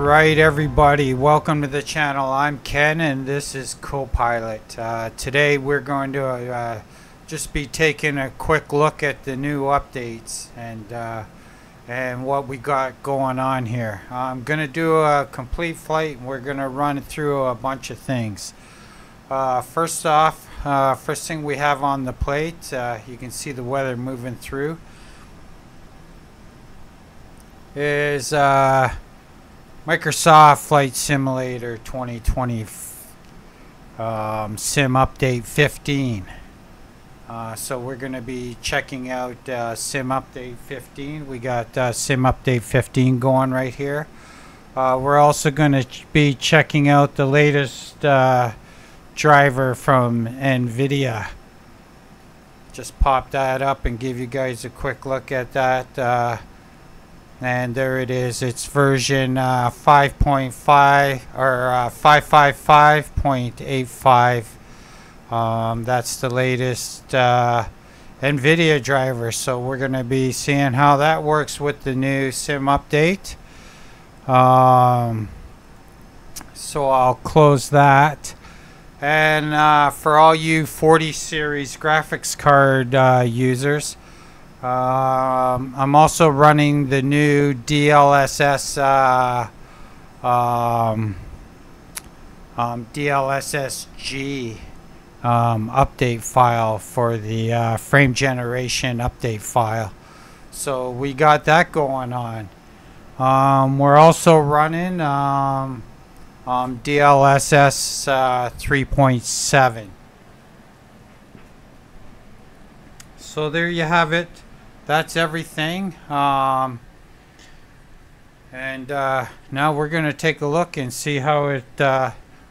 Alright everybody, welcome to the channel. I'm Ken and this is Copilot. Today we're going to just be taking a quick look at the new updates and what we got going on here. I'm going to do a complete flight and we're going to run through a bunch of things. First off, first thing we have on the plate, you can see the weather moving through, is Microsoft Flight Simulator 2020 Sim Update 15. So we're going to be checking out Sim Update 15. We got Sim Update 15 going right here. We're also going to be checking out the latest driver from NVIDIA. Just pop that up and give you guys a quick look at that. And there it is. It's version 5.5 or 555.85. That's the latest NVIDIA driver. So we're going to be seeing how that works with the new Sim update. So I'll close that. And for all you 40 series graphics card users, I'm also running the new DLSS DLSSG update file for the frame generation update file. So we got that going on. We're also running DLSS 3.7. So there you have it. That's everything. And now we're going to take a look and see how it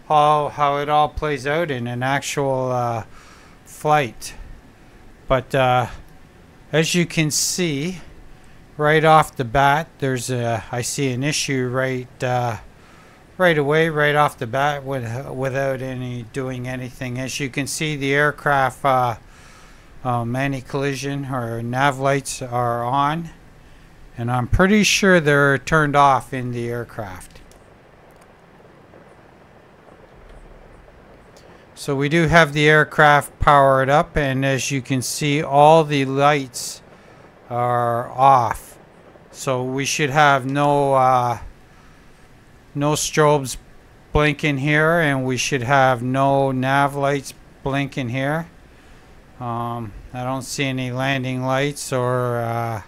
all plays out in an actual flight. But as you can see, right off the bat, I see an issue right away, right off the bat, without doing anything. As you can see, the aircraft anti-collision or nav lights are on, and I'm pretty sure they're turned off in the aircraft. So we do have the aircraft powered up, and as you can see, all the lights are off. So we should have no strobes blinking here, and we should have no nav lights blinking here. I don't see any landing lights or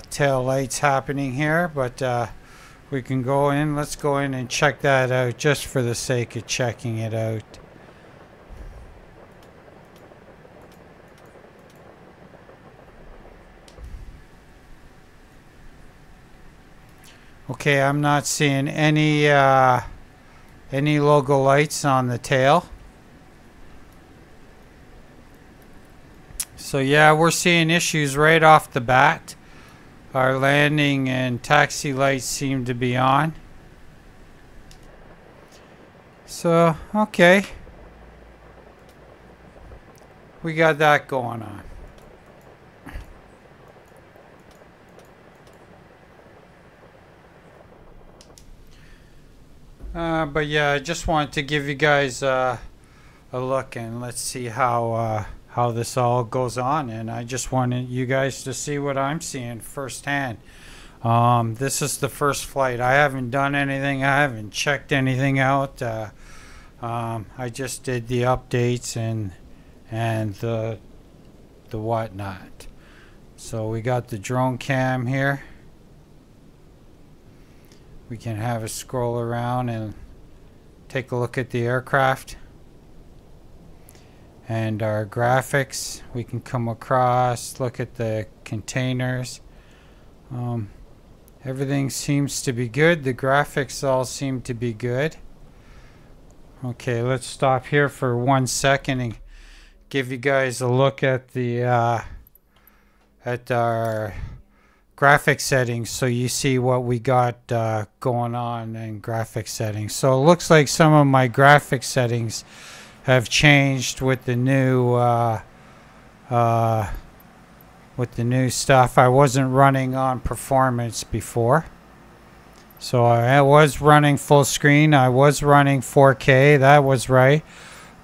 tail lights happening here, but we can go in. Let's go in and check that out just for the sake of checking it out. Okay, I'm not seeing any logo lights on the tail. So yeah, we're seeing issues right off the bat. Our landing and taxi lights seem to be on. So, okay. We got that going on. But yeah, I just wanted to give you guys a look, and let's see how this all goes on. And I just wanted you guys to see what I'm seeing firsthand. This is the first flight. I haven't done anything. I haven't checked anything out. I just did the updates and the whatnot. So we got the drone cam here. We can have a scroll around and take a look at the aircraft. And our graphics, we can come across, look at the containers. Everything seems to be good. The graphics all seem to be good. Okay, let's stop here for 1 second and give you guys a look at the at our graphic settings, so you see what we got going on in graphic settings. So it looks like some of my graphic settings have changed with the new with the new stuff. I wasn't running on performance before. So I was running full screen. I was running 4K. That was right.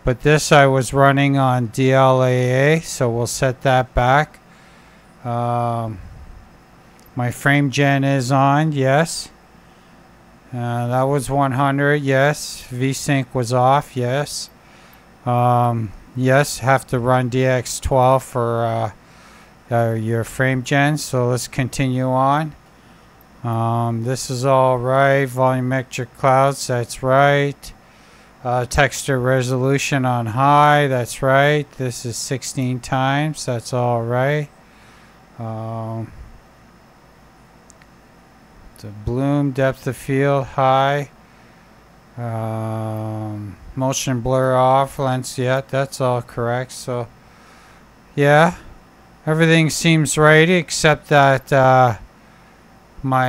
But this I was running on DLSS. So we'll set that back. My frame gen is on. Yes. That was 100. Yes. VSync was off. Yes. Yes. Have to run DX12 for your frame gen. So let's continue on. This is all right. Volumetric clouds, that's right. Texture resolution on high, that's right. This is 16 times, that's all right. The bloom, depth of field, high. Motion blur off, lens, yeah, that's all correct. So, yeah, everything seems right except that my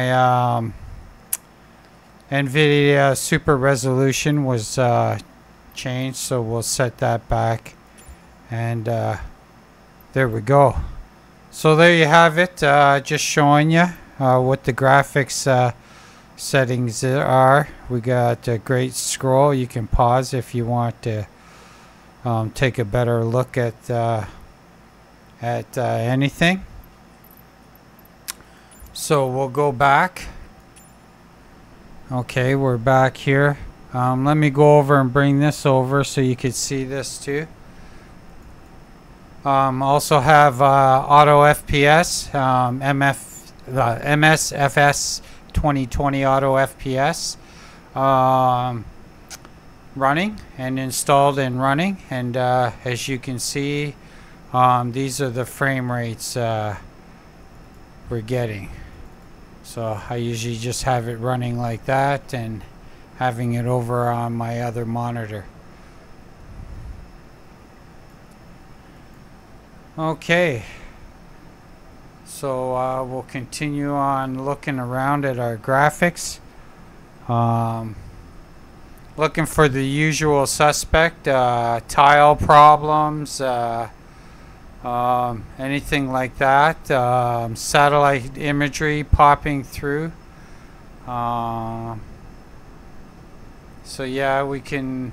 NVIDIA super resolution was changed, so we'll set that back, and there we go. So there you have it, just showing you what the graphics settings are. We got a great scroll. You can pause if you want to take a better look at anything. So we'll go back. Okay, we're back here. Let me go over and bring this over so you can see this too. Also have auto FPS, MSFS 2020 auto FPS running and installed and running. And as you can see, these are the frame rates we're getting. So I usually just have it running like that and having it over on my other monitor. Okay, so we'll continue on looking around at our graphics. Looking for the usual suspect, tile problems, anything like that, satellite imagery popping through. So yeah, we can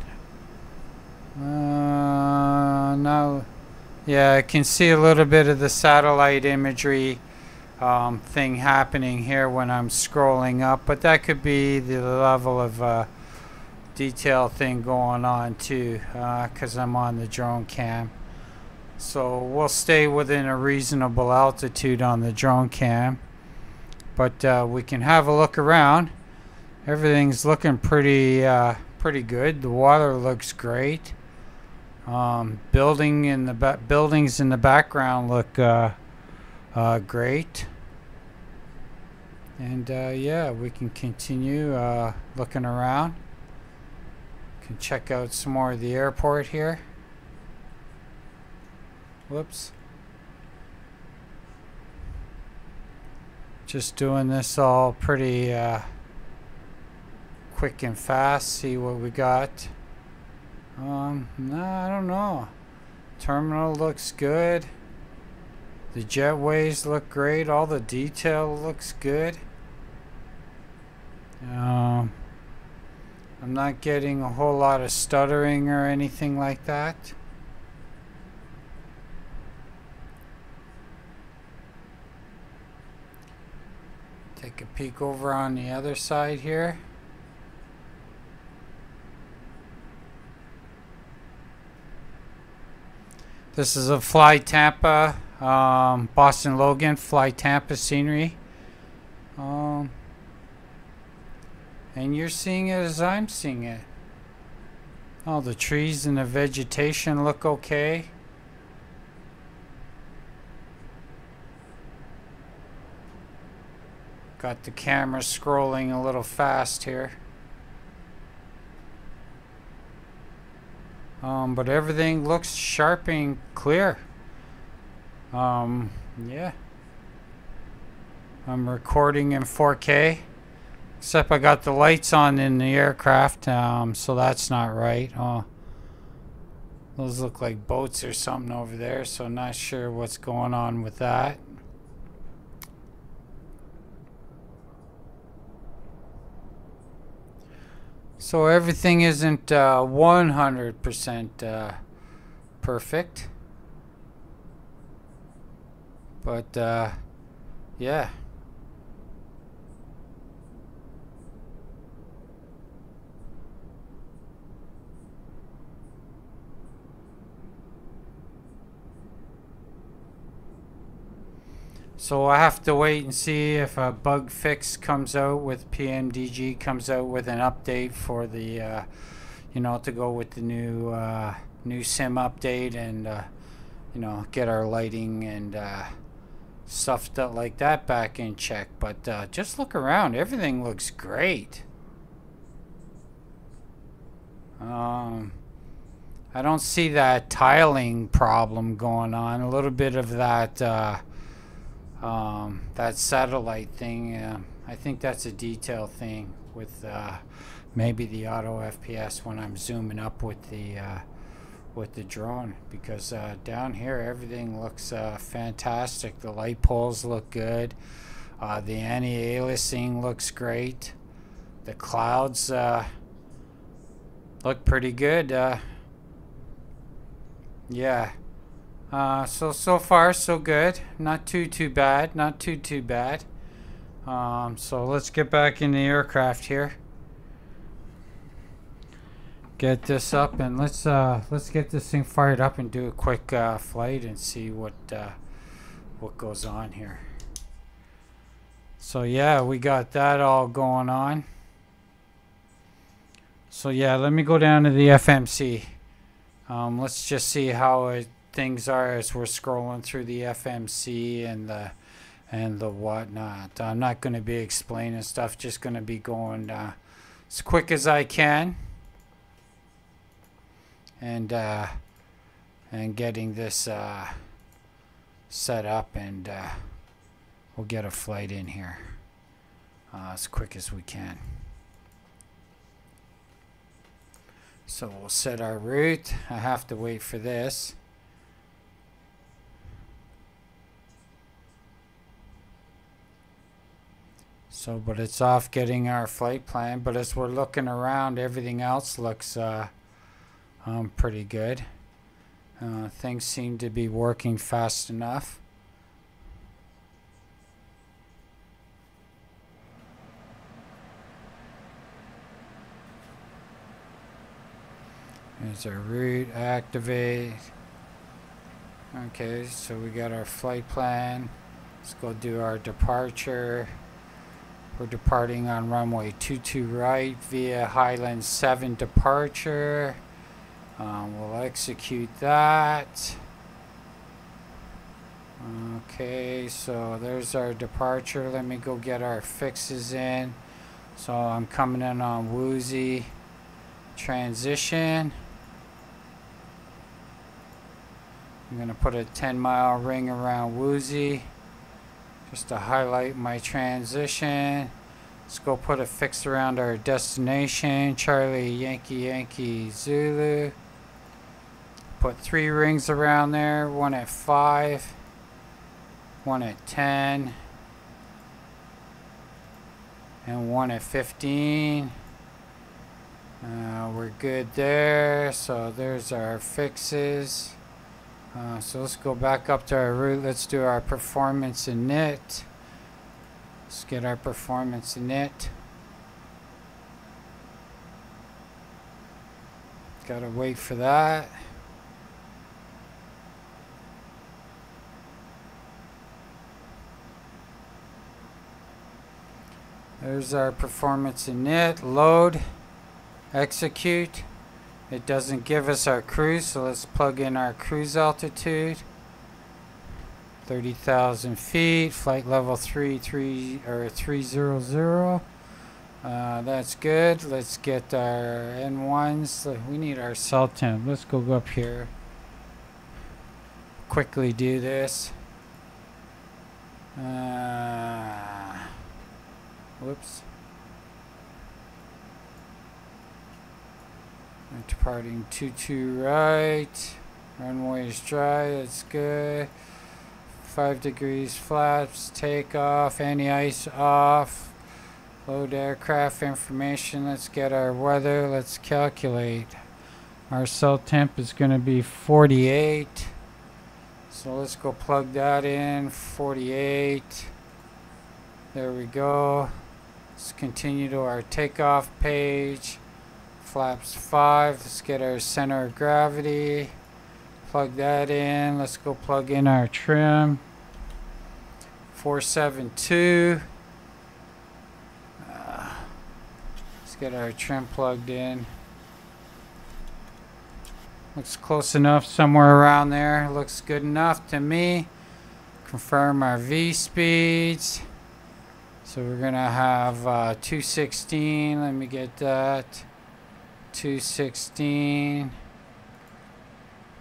now, yeah, I can see a little bit of the satellite imagery thing happening here when I'm scrolling up, but that could be the level of detail thing going on too, because I'm on the drone cam. So we'll stay within a reasonable altitude on the drone cam, but we can have a look around. Everything's looking pretty good. The water looks great. Buildings in the background look great. And yeah, we can continue looking around. Can check out some more of the airport here. Whoops. Just doing this all pretty quick and fast. See what we got. No, I don't know. Terminal looks good. The jetways look great. All the detail looks good. I'm not getting a whole lot of stuttering or anything like that. Take a peek over on the other side here. This is a Fly Tampa, Boston Logan Fly Tampa scenery. And you're seeing it as I'm seeing it. All the trees and the vegetation look okay. Got the camera scrolling a little fast here. But everything looks sharp and clear. Yeah. I'm recording in 4K. Except I got the lights on in the aircraft, so that's not right. Those look like boats or something over there, so not sure what's going on with that. So everything isn't 100% perfect, but yeah. So I have to wait and see if a bug fix comes out with PMDG, comes out with an update for the, you know, to go with the new sim update, and you know, get our lighting and stuff like that back in check. But just look around, everything looks great. I don't see that tiling problem going on. A little bit of that. That satellite thing, I think that's a detail thing with maybe the auto FPS when I'm zooming up with the drone, because down here everything looks fantastic. The light poles look good. The anti-aliasing looks great. The clouds look pretty good. Yeah. So far so good. Not too bad. Not too bad. So let's get back in the aircraft here. Get this up, and let's get this thing fired up and do a quick flight and see what goes on here. So yeah, we got that all going on. So yeah, let me go down to the FMC. Let's just see how things are as we're scrolling through the FMC and the whatnot. I'm not going to be explaining stuff, just going to be going as quick as I can, and getting this set up, and we'll get a flight in here as quick as we can. So we'll set our route. I have to wait for this. So, but it's off getting our flight plan. But as we're looking around, everything else looks pretty good. Things seem to be working fast enough. There's our route, activate. Okay, so we got our flight plan. Let's go do our departure. We're departing on runway 22 right via Highland 7 departure. We'll execute that. Okay, so there's our departure. Let me go get our fixes in. So I'm coming in on Woozy transition. I'm going to put a 10-mile ring around Woozy just to highlight my transition. Let's go put a fix around our destination, Charlie Yankee Yankee Zulu. Put 3 rings around there, one at 5, one at 10, and one at 15. We're good there. So there's our fixes. So let's go back up to our route. Let's do our performance init. Let's get our performance init. Gotta wait for that. There's our performance init. Load. Execute. It doesn't give us our cruise, so let's plug in our cruise altitude. 30,000 feet, flight level 300. That's good. Let's get our N1s. We need our cell temp. Let's go up here. Quickly do this. Whoops. departing 22 right. Runway is dry, that's good. 5 degrees flaps, takeoff, anti-ice off. Load aircraft information, let's get our weather, let's calculate. Our cell temp is going to be 48. So let's go plug that in, 48. There we go. Let's continue to our takeoff page. Flaps 5, let's get our center of gravity. Plug that in, let's go plug in our trim. 472. Let's get our trim plugged in. Looks close enough, somewhere around there. Looks good enough to me. Confirm our V speeds. So we're gonna have 216. Let me get that. 216.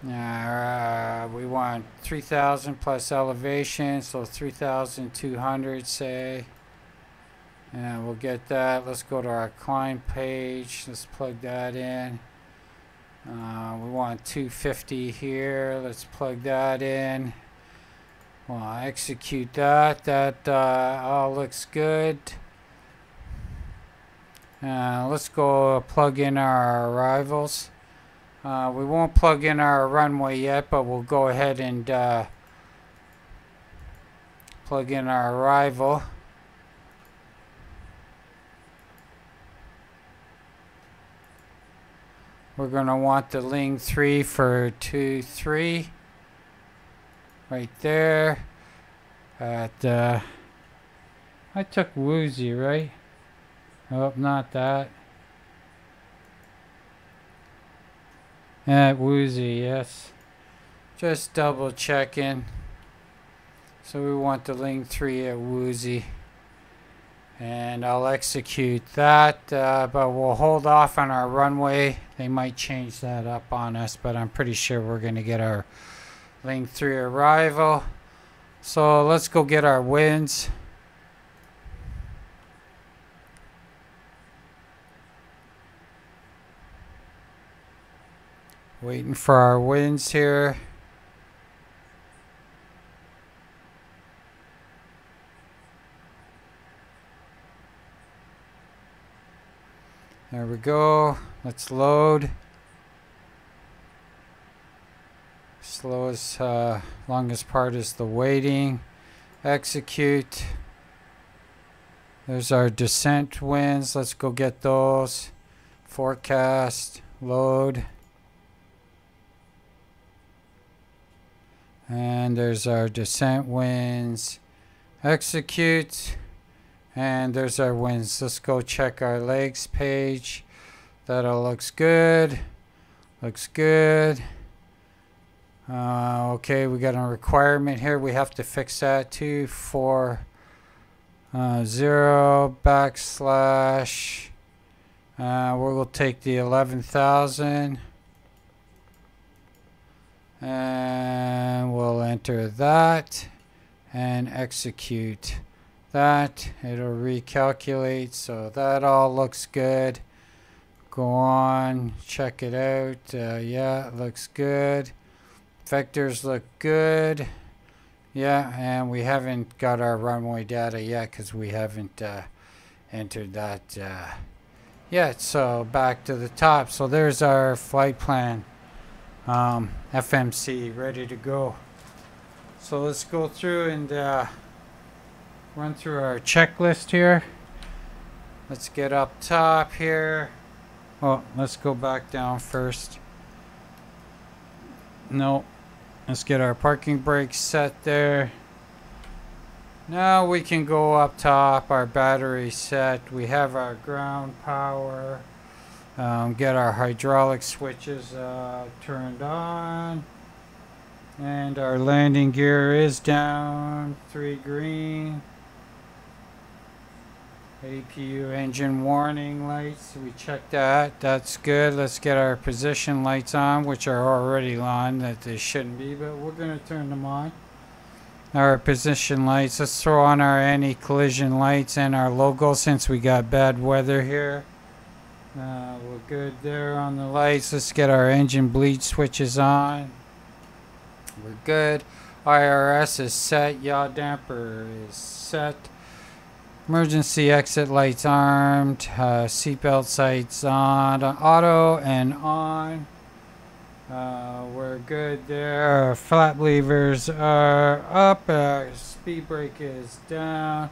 We want 3,000 plus elevation, so 3,200 say. And we'll get that. Let's go to our climb page. Let's plug that in. We want 250 here. Let's plug that in. Well, execute that. That all looks good. Let's go plug in our arrivals. We won't plug in our runway yet, but we'll go ahead and plug in our arrival. We're going to want the Ling 3 for 23 right there. I took Woozy, right? Oh, not that. Woozy, yes. Just double checking. So we want the Ling 3 at Woozy. And I'll execute that, but we'll hold off on our runway. They might change that up on us, but I'm pretty sure we're going to get our Ling 3 arrival. So let's go get our winds. Waiting for our winds here. There we go. Let's load. Slowest, longest part is the waiting. Execute. There's our descent winds. Let's go get those. Forecast. Load. And there's our descent winds. Execute. And there's our winds. Let's go check our legs page. That all looks good. Looks good. Okay, we got a requirement here. We have to fix that. 240 backslash. We'll take the 11,000. And we'll enter that and execute that. It'll recalculate, so that all looks good. Go on, check it out. Yeah, it looks good. Vectors look good. Yeah, and we haven't got our runway data yet because we haven't entered that yet. So back to the top. So there's our flight plan. FMC ready to go. So let's go through and run through our checklist here. Let's get up top here. Oh, let's go back down first. No, let's get our parking brakes set there. Now we can go up top. Our battery set. We have our ground power. Get our hydraulic switches turned on. And our landing gear is down. 3 green. APU engine warning lights. We checked that. That's good. Let's get our position lights on, which are already on. That they shouldn't be, but we're going to turn them on. Our position lights. Let's throw on our anti-collision lights and our logo since we got bad weather here. We're good there on the lights. Let's get our engine bleed switches on. We're good. IRS is set. Yaw damper is set. Emergency exit lights armed. Seatbelt sights on. Auto and on. We're good there. Our flap levers are up. Our speed brake is down.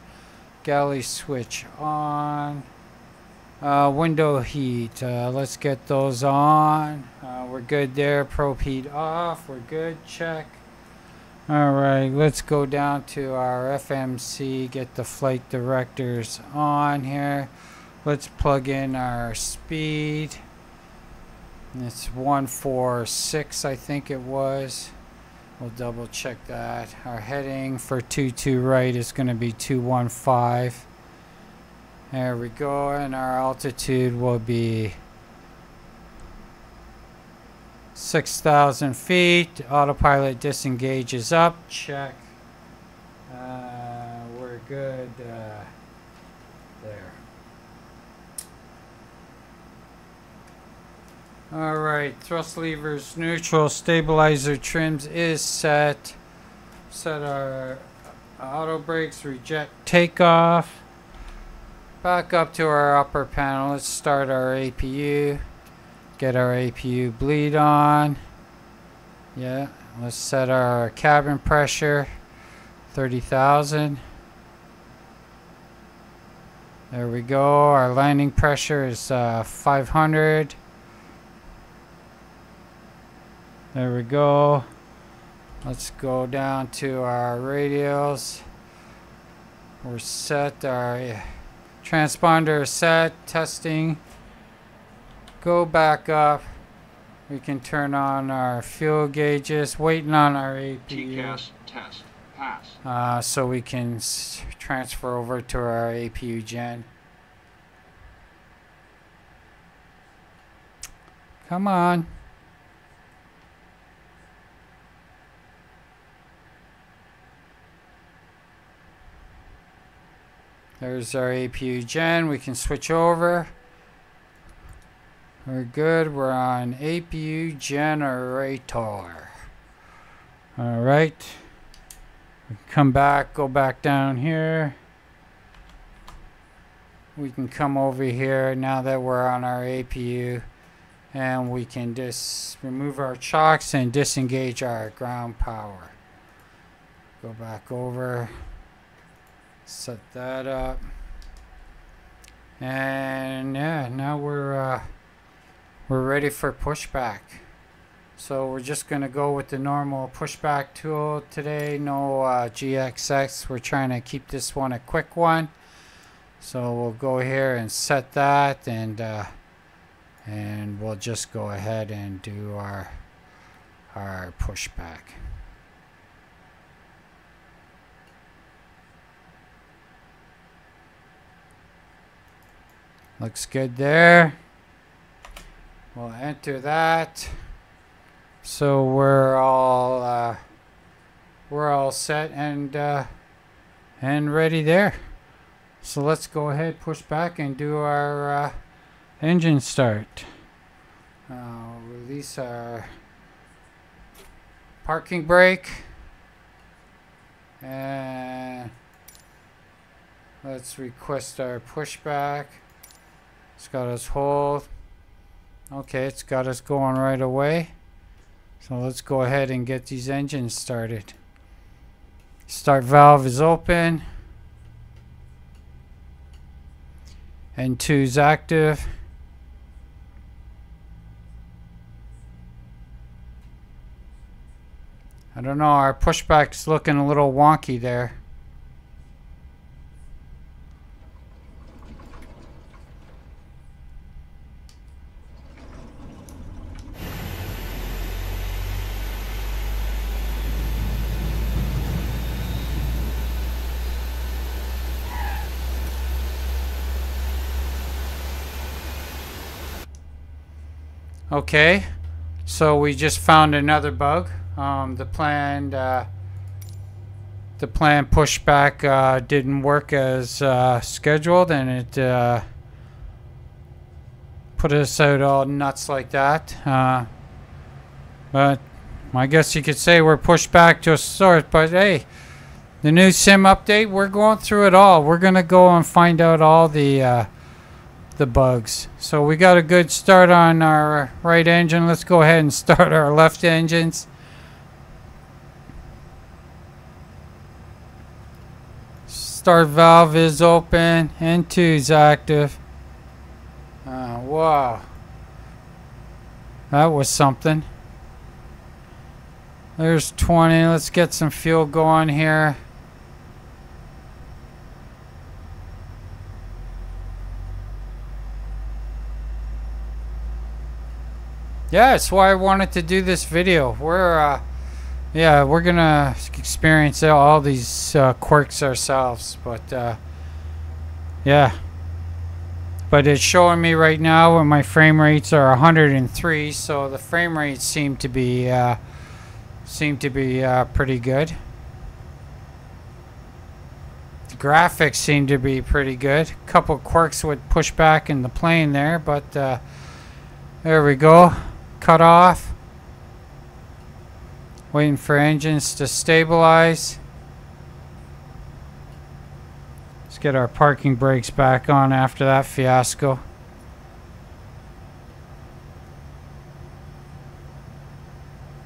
Galley switch on. Window heat. Let's get those on. We're good there. Probe heat off. We're good. Check. Alright, let's go down to our FMC, get the flight directors on here. Let's plug in our speed. It's 146, I think it was. We'll double check that. Our heading for 22 right is going to be 215. There we go, and our altitude will be 6,000 feet. Autopilot disengages up. Check. We're good there. Alright, thrust levers neutral. Stabilizer trims is set. Set our auto brakes. Reject takeoff. Back up to our upper panel. Let's start our APU. Get our APU bleed on. Yeah, let's set our cabin pressure 30,000. There we go. Our landing pressure is 500. There we go. Let's go down to our radios. We're set. Our transponder is set. Testing. Go back up. We can turn on our fuel gauges. Waiting on our APU. TCAS test pass. So we can transfer over to our APU gen. Come on. There's our APU gen. We can switch over. We're good. We're on APU generator. Alright. Come back. Go back down here. We can come over here now that we're on our APU. And we can just remove our chocks and disengage our ground power. Go back over. Set that up. And yeah, now we're ready for pushback. So we're just gonna go with the normal pushback tool today. No GXX. We're trying to keep this one a quick one. So we'll go here and set that, and we'll just go ahead and do our pushback. Looks good there. We'll enter that. So we're all set and ready there. So let's go ahead, push back, and do our engine start. Release our parking brake, and let's request our pushback. It's got us hold. Okay, it's got us going right away. So let's go ahead and get these engines started. Start valve is open. N2 is active. I don't know, our pushback's looking a little wonky there. Okay, so we just found another bug. The planned pushback didn't work as scheduled, and it put us out all nuts like that. But I guess you could say we're pushed back to a sort. But hey, the new sim update, we're going through it all. We're gonna go and find out all the bugs. So we got a good start on our right engine. Let's go ahead and start our left engines. Start valve is open. N2 is active. Wow. That was something. There's 20. Let's get some fuel going here. Yeah, that's why I wanted to do this video. We're gonna experience all these quirks ourselves, but yeah. But it's showing me right now when my frame rates are 103, so the frame rates seem to be pretty good. The graphics seem to be pretty good. A couple quirks with pushback in the plane there, but there we go. Cut off. Waiting for engines to stabilize. Let's get our parking brakes back on after that fiasco.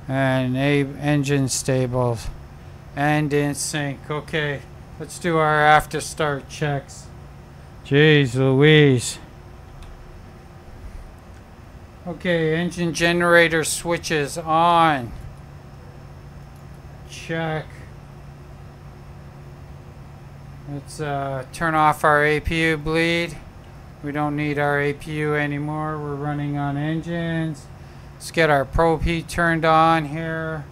And engine stable and in sync. Okay, let's do our after start checks. Jeez Louise. Okay, engine generator switches on. Check. Let's turn off our APU bleed. We don't need our APU anymore. We're running on engines. Let's get our probe heat turned on here.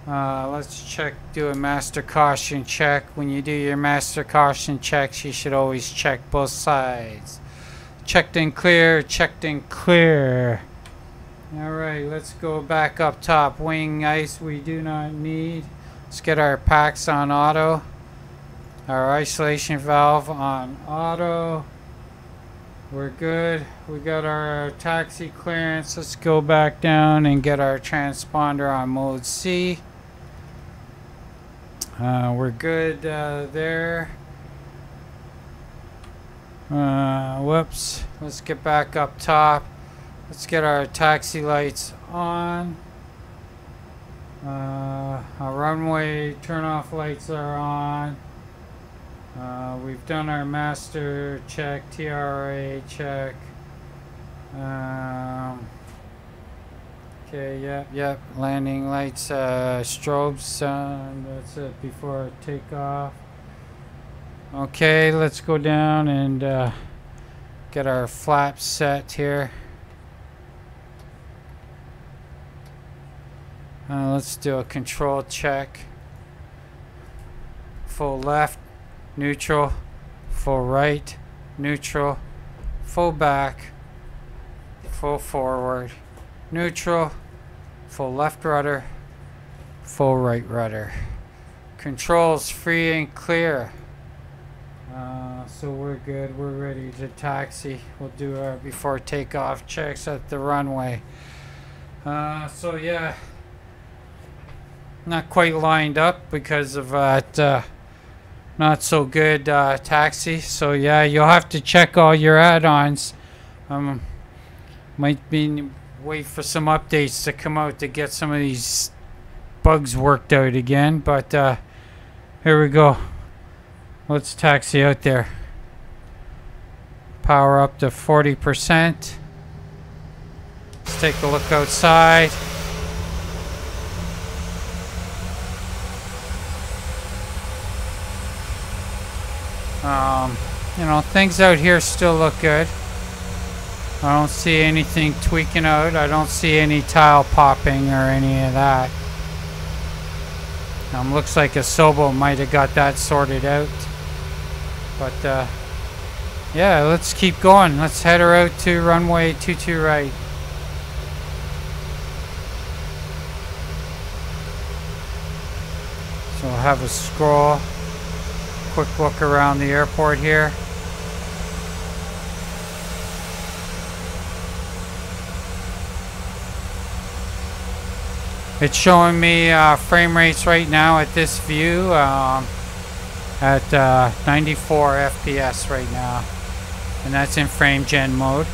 Let's do a master caution check. When you do your master caution checks, you should always check both sides. Checked and clear, checked and clear. Alright, let's go back up top. Wing ice we do not need. Let's get our packs on auto. Our isolation valve on auto. We're good. We got our taxi clearance. Let's go back down and get our transponder on mode C. We're good there. Whoops. Let's get back up top. Let's get our taxi lights on. Our runway turn-off lights are on. We've done our master check, TRA check. Okay, yep. Landing lights, strobes on. That's it before takeoff. Okay, let's go down and get our flaps set here. Let's do a control check. Full left, neutral, full right, neutral, full back, full forward, neutral, full left rudder, full right rudder. Controls free and clear. So we're good. We're ready to taxi. We'll do our before takeoff checks at the runway. So yeah, not quite lined up because of that not so good taxi. So yeah, you'll have to check all your add-ons. Might be wait for some updates to come out to get some of these bugs worked out again. But here we go. Let's taxi out there. Power up to 40%. Let's take a look outside. You know, things out here still look good. I don't see anything tweaking out. I don't see any tile popping or any of that. Looks like Asobo might have got that sorted out. But yeah, let's keep going. Let's head her out to runway 22 right. So we'll have a scroll. Quick look around the airport here. It's showing me frame rates right now at this view at 94 FPS right now, and that's in frame gen mode.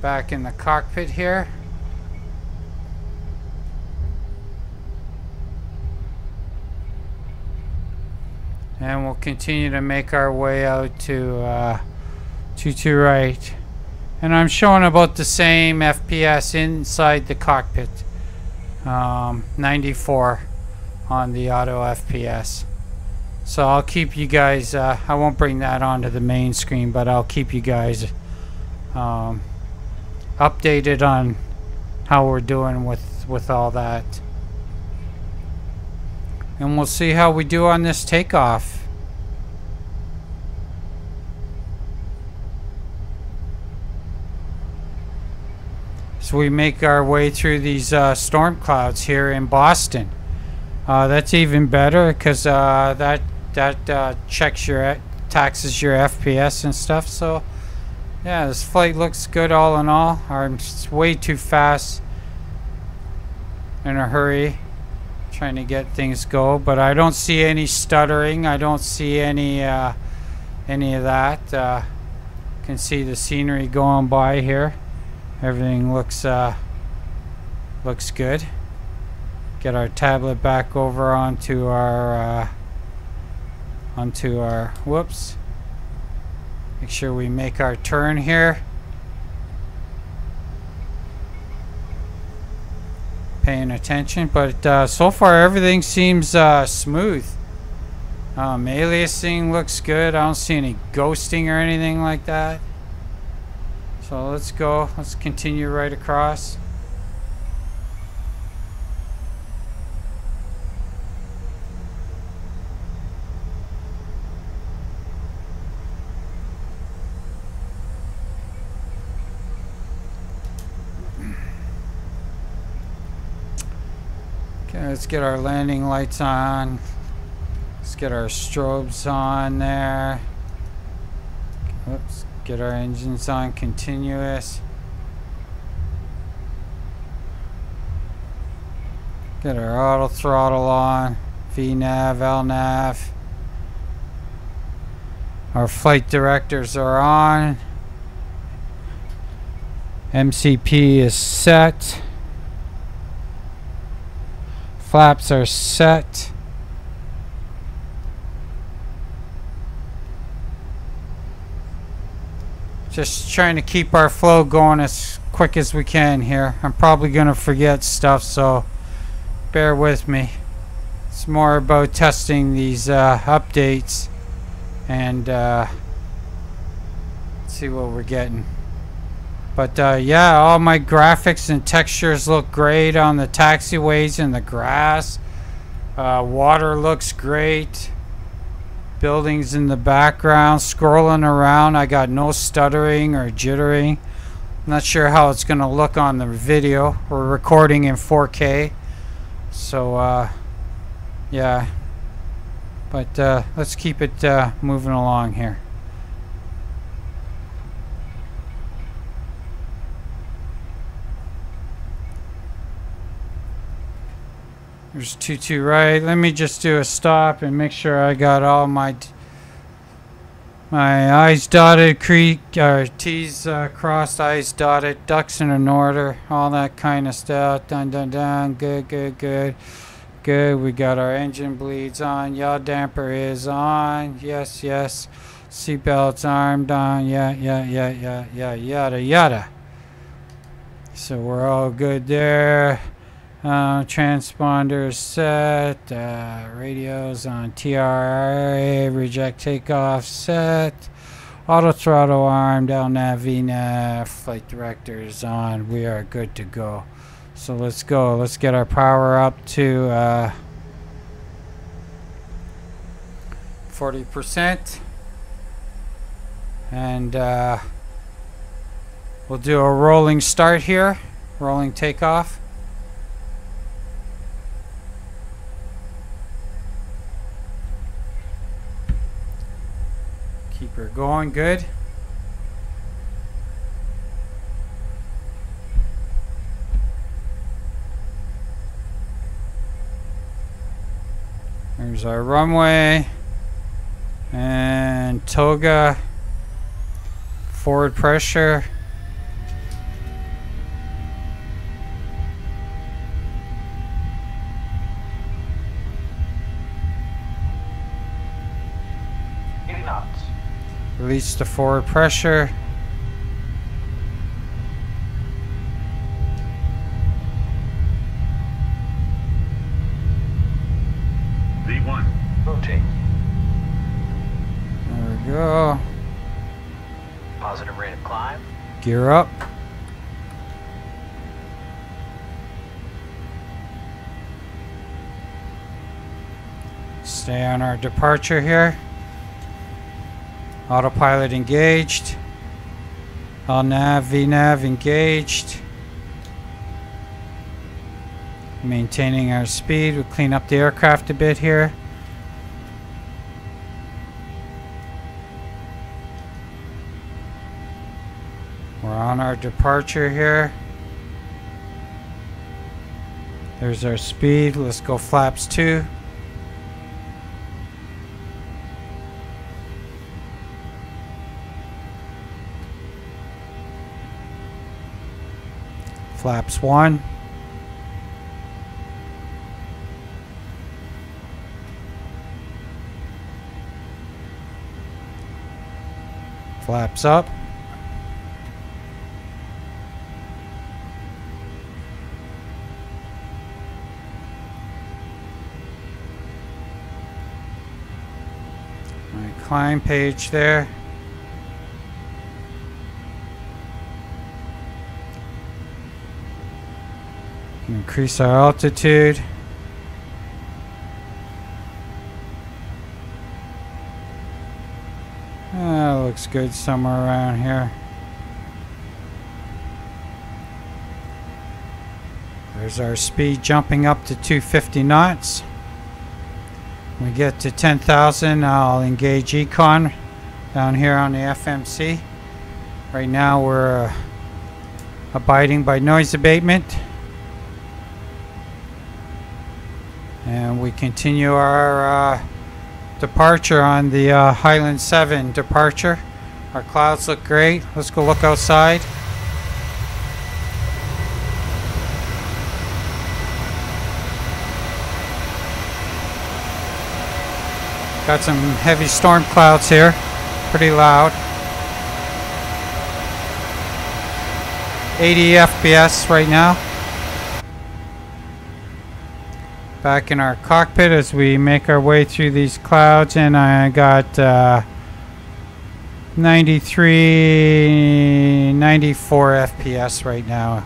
Back in the cockpit here. And we'll continue to make our way out to right. And I'm showing about the same FPS inside the cockpit. 94 on the auto FPS. So I'll keep you guys, I won't bring that onto the main screen, but I'll keep you guys updated on how we're doing with all that. And we'll see how we do on this takeoff. So we make our way through these storm clouds here in Boston. That's even better because that checks taxes your FPS and stuff. So yeah, this flight looks good all in all. I'm way too fast in a hurry trying to get things go, but I don't see any stuttering. I don't see any of that. Can see the scenery going by here. Everything looks good. Get our tablet back over onto our whoops. Make sure we make our turn here. Paying attention, but so far everything seems smooth. Aliasing looks good. I don't see any ghosting or anything like that. So let's go. Let's continue right across. Okay, let's get our landing lights on. Let's get our strobes on there. Oops. Get our engines on continuous. Get our auto throttle on. VNAV, LNAV. Our flight directors are on. MCP is set. Flaps are set. Just trying to keep our flow going as quick as we can here. I'm probably going to forget stuff, so bear with me. It's more about testing these updates and see what we're getting. But yeah, all my graphics and textures look great on the taxiways and the grass. Water looks great. Buildings in the background, scrolling around. I got no stuttering or jittering. I'm not sure how it's gonna look on the video. We're recording in 4K, so yeah, but let's keep it moving along here. There's 22 right. Let me just do a stop and make sure I got all my I's dotted, T's crossed, I's dotted, ducks in an order, all that kind of stuff. Dun dun dun. Good, good, good, good. We got our engine bleeds on. Yaw damper is on. Yes, yes. Seatbelts armed on. Yeah, yeah, yeah, yeah, yeah. Yada yada. So we're all good there. Transponders set, radios on TRA, reject takeoff set, auto throttle armed, LNAV, VNAV, flight directors on. We are good to go. So let's go. Let's get our power up to 40%, and we'll do a rolling start here, rolling takeoff. Keep her going good. There's our runway and toga, forward pressure. Release the forward pressure. V1. Rotate. There we go. Positive rate of climb. Gear up. Stay on our departure here. Autopilot engaged. LNAV, VNAV engaged. Maintaining our speed. We'll clean up the aircraft a bit here. We're on our departure here. There's our speed. Let's go flaps 2. Flaps 1. Flaps up. My climb page there. Increase our altitude. Looks good somewhere around here. There's our speed jumping up to 250 knots. When we get to 10,000, I'll engage Econ down here on the FMC. Right now we're abiding by noise abatement. And we continue our departure on the Highland 7 departure. Our clouds look great. Let's go look outside. Got some heavy storm clouds here. Pretty loud. 80 FPS right now. Back in our cockpit as we make our way through these clouds, and I got 93, 94 FPS right now.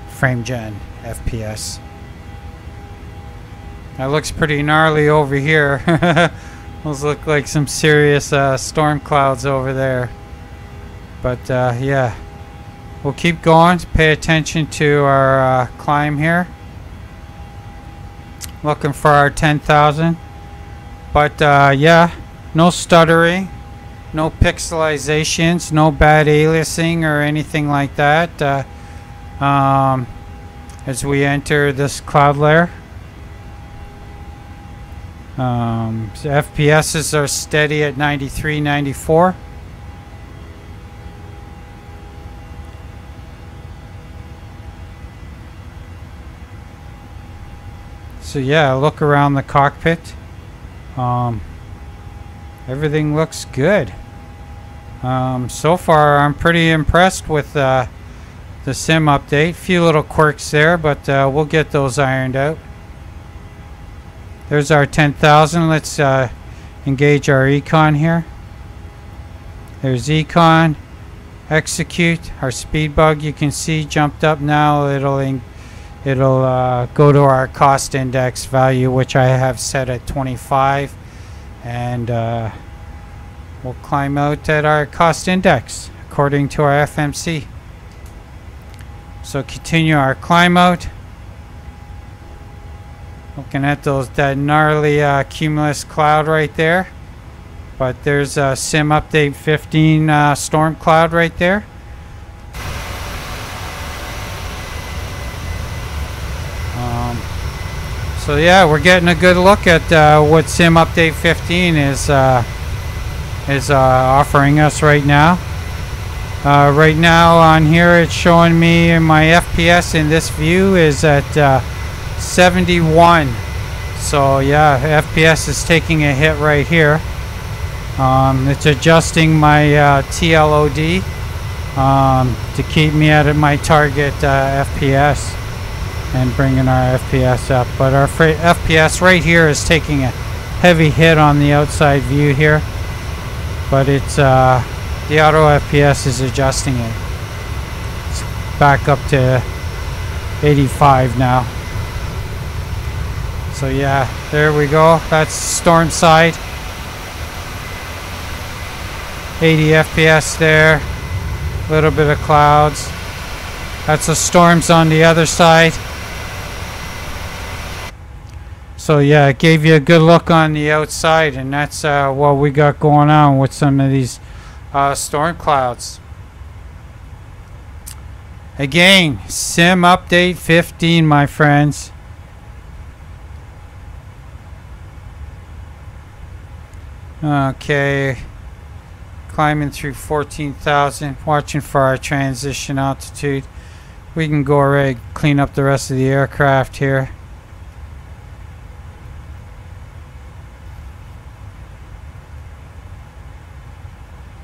Frame gen FPS. That looks pretty gnarly over here. Those look like some serious storm clouds over there. But yeah. We'll keep going. Pay attention to our climb here. Looking for our 10,000. But yeah, no stuttering, no pixelizations, no bad aliasing or anything like that as we enter this cloud layer. So FPSs are steady at 93, 94. So yeah, look around the cockpit. Everything looks good. So far, I'm pretty impressed with the sim update. Few little quirks there, but we'll get those ironed out. There's our 10,000. Let's engage our econ here. There's econ. Execute. Our speed bug, you can see, jumped up now. It'll go to our cost index value, which I have set at 25, and we'll climb out at our cost index according to our FMC. So continue our climb out. Looking at that gnarly cumulus cloud right there, but there's a sim update 15 storm cloud right there. So yeah, we're getting a good look at what Sim Update 15 is offering us right now. Right now on here it's showing me, and my FPS in this view is at 71. So yeah, FPS is taking a hit right here. It's adjusting my TLOD to keep me at my target FPS and bringing our FPS up. But our FPS right here is taking a heavy hit on the outside view here. But it's the auto FPS is adjusting it. It's back up to 85 now. So yeah, there we go. That's storm side. 80 FPS there. A little bit of clouds. That's the storms on the other side. So yeah, it gave you a good look on the outside, and that's what we got going on with some of these storm clouds. Again, Sim Update 15, my friends. Okay, climbing through 14,000, watching for our transition altitude. We can go already clean up the rest of the aircraft here.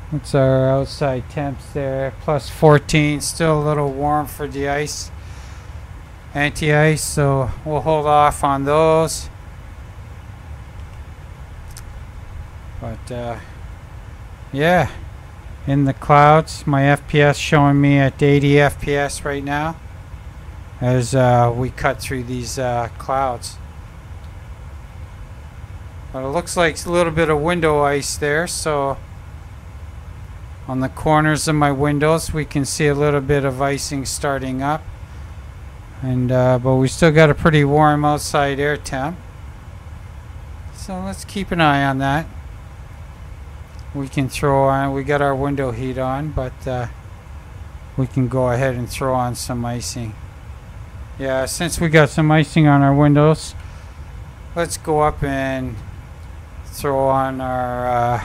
What's our outside temps there? Plus 14, still a little warm for the ice, anti-ice, so we'll hold off on those. But yeah, in the clouds, my FPS showing me at 80 FPS right now as we cut through these clouds. But it looks like a little bit of window ice there, so on the corners of my windows we can see a little bit of icing starting up, and but we still got a pretty warm outside air temp, so let's keep an eye on that. We can throw on, we got our window heat on, but we can go ahead and throw on some icing. Yeah, since we got some icing on our windows, let's go up and throw on our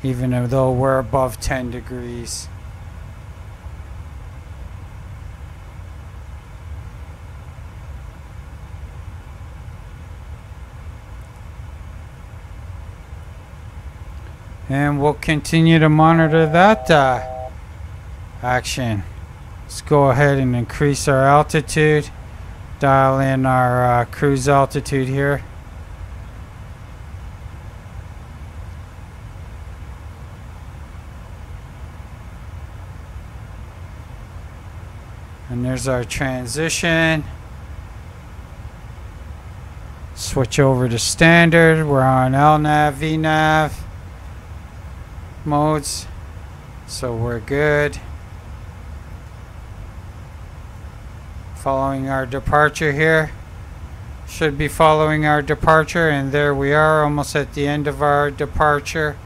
even though we're above 10 degrees. And we'll continue to monitor that action. Let's go ahead and increase our altitude, dial in our cruise altitude here. And there's our transition. Switch over to standard. We're on LNAV, VNAV modes, so we're good. Following our departure here. Should be following our departure, and there we are, almost at the end of our departure.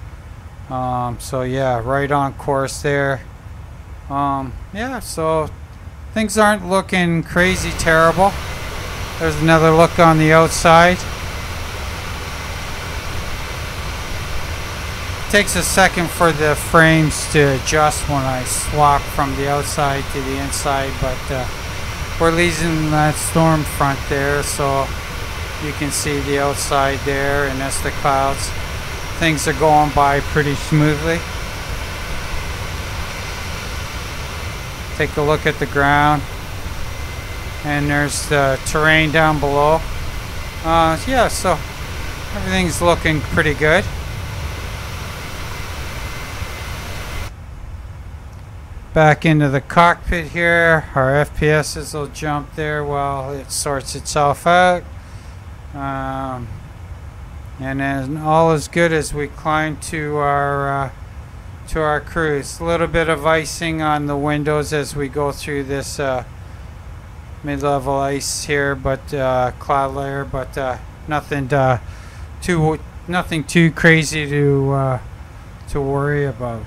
So yeah, right on course there. Yeah, so things aren't looking crazy terrible. There's another look on the outside. Takes a second for the frames to adjust when I swap from the outside to the inside, but we're leaving that storm front there, so you can see the outside there, and that's the clouds. Things are going by pretty smoothly. Take a look at the ground, and there's the terrain down below. Yeah, so everything's looking pretty good. Back into the cockpit here. Our FPSs will jump there while it sorts itself out. And then all is good as we climb to our cruise. A little bit of icing on the windows as we go through this mid-level ice here, but cloud layer, but nothing too crazy to worry about.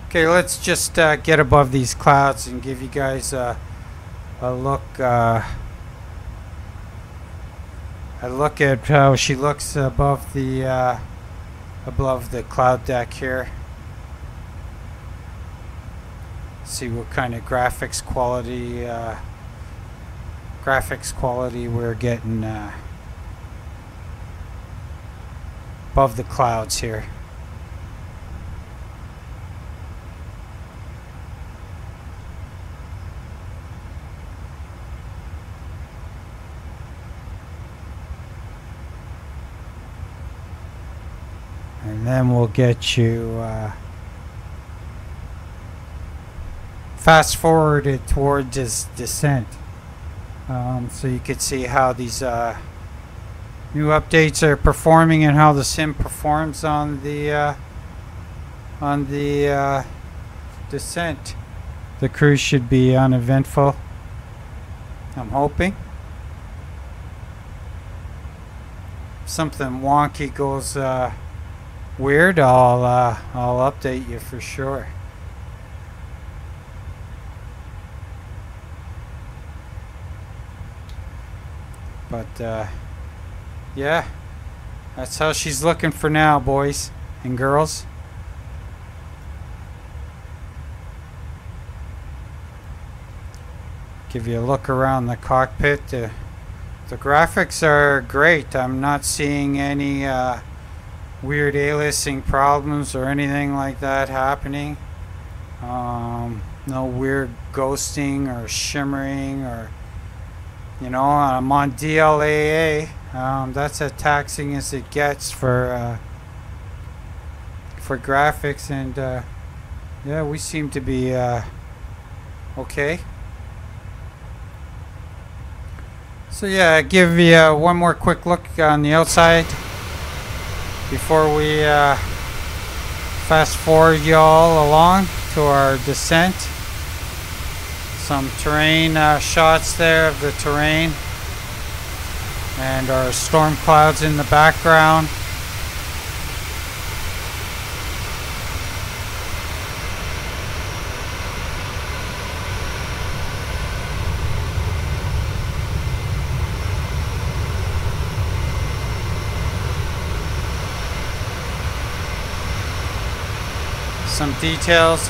Okay, let's just get above these clouds and give you guys a a look at how she looks above the cloud deck here. See what kind of graphics quality we're getting above the clouds here. And then we'll get you fast forwarded towards his descent, so you could see how these new updates are performing and how the sim performs on the descent. The cruise should be uneventful, I'm hoping. If something wonky goes weird, I'll update you for sure. But yeah, that's how she's looking for now, boys and girls. Give you a look around the cockpit. The graphics are great. I'm not seeing any weird aliasing problems or anything like that happening. No weird ghosting or shimmering, or, you know, I'm on DLAA. That's as taxing as it gets for graphics, and yeah, we seem to be okay. So yeah, I'll give you one more quick look on the outside before we fast forward y'all along to our descent. Some terrain shots there of the terrain, and our storm clouds in the background. Some details,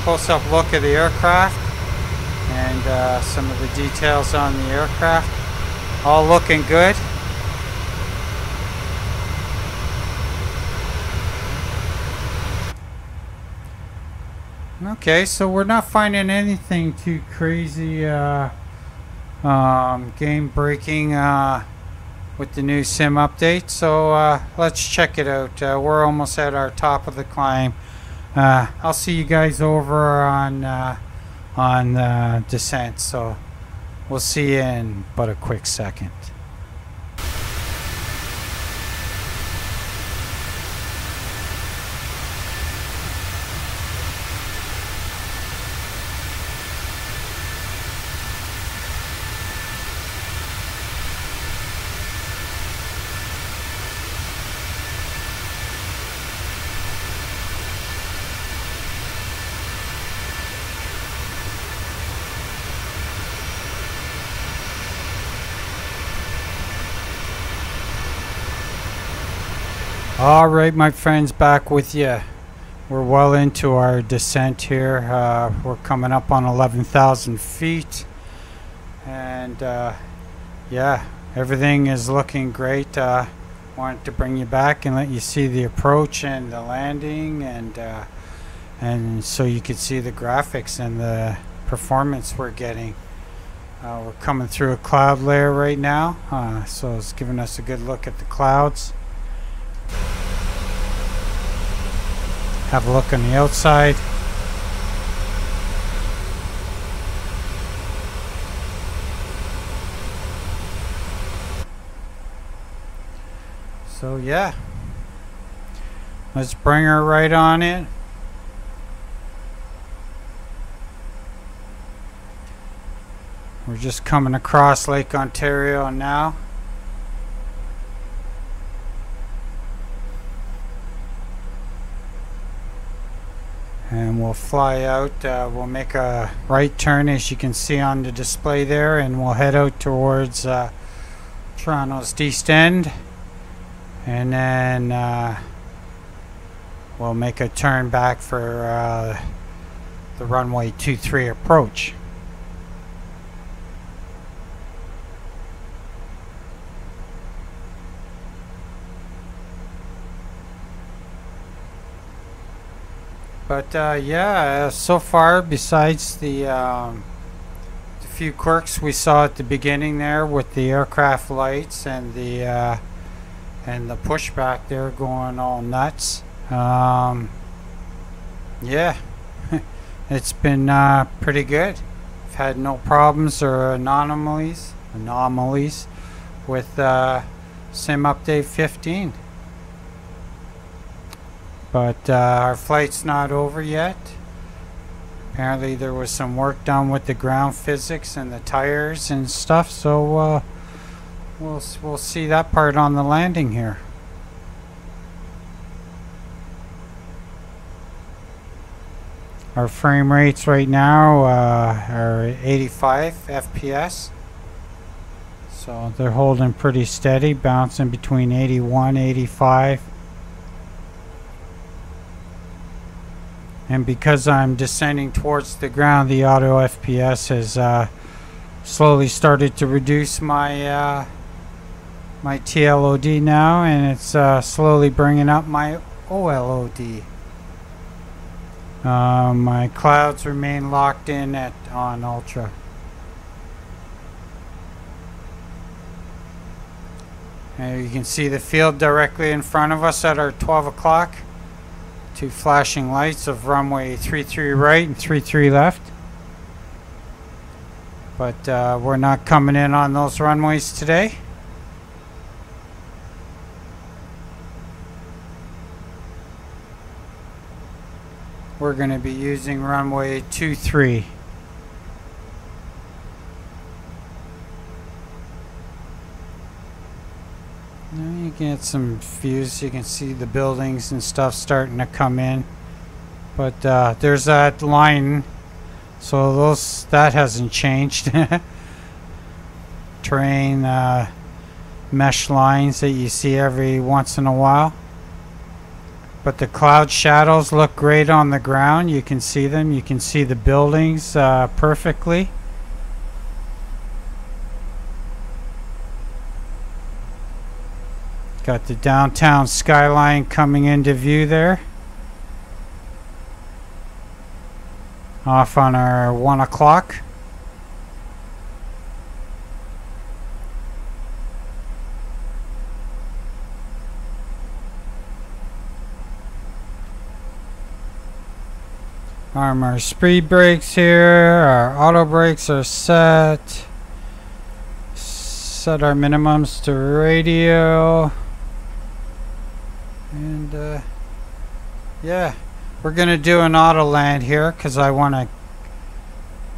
close-up look at the aircraft, and some of the details on the aircraft. All looking good. Okay, so we're not finding anything too crazy game breaking with the new sim update, so let's check it out. We're almost at our top of the climb. I'll see you guys over on descent, so we'll see you in but a quick second. All right, my friends, back with you. We're well into our descent here. We're coming up on 11,000 feet, and yeah, everything is looking great. Wanted to bring you back and let you see the approach and the landing, and so you could see the graphics and the performance we're getting. We're coming through a cloud layer right now, so it's giving us a good look at the clouds. Have a look on the outside. So yeah, let's bring her right on in. We're just coming across Lake Ontario now. and we'll fly out. We'll make a right turn, as you can see on the display there, and we'll head out towards Toronto's East End, and then we'll make a turn back for the runway 23 approach. But yeah, so far, besides the few quirks we saw at the beginning there with the aircraft lights and the pushback there going all nuts, yeah, it's been pretty good. I've had no problems or anomalies with Sim Update 15. But our flight's not over yet. Apparently there was some work done with the ground physics and the tires and stuff, so we'll see that part on the landing here. Our frame rates right now are 85 FPS. So they're holding pretty steady, bouncing between 81, 85. And because I'm descending towards the ground, the auto FPS has slowly started to reduce my my TLOD now, and it's slowly bringing up my OLOD. My clouds remain locked in on Ultra. And you can see the field directly in front of us at our 12 o'clock. Two flashing lights of runway 33 right and 33 left. But we're not coming in on those runways today. We're going to be using runway 23. Now you get some views, you can see the buildings and stuff starting to come in, but there's that line, so that hasn't changed. Terrain mesh lines that you see every once in a while, but the cloud shadows look great on the ground. You can see them, you can see the buildings perfectly. Got the downtown skyline coming into view there. Off on our 1 o'clock. Our speed brakes here. Our auto brakes are set. Set our minimums to radio. And yeah, we're gonna do an auto land here because I want to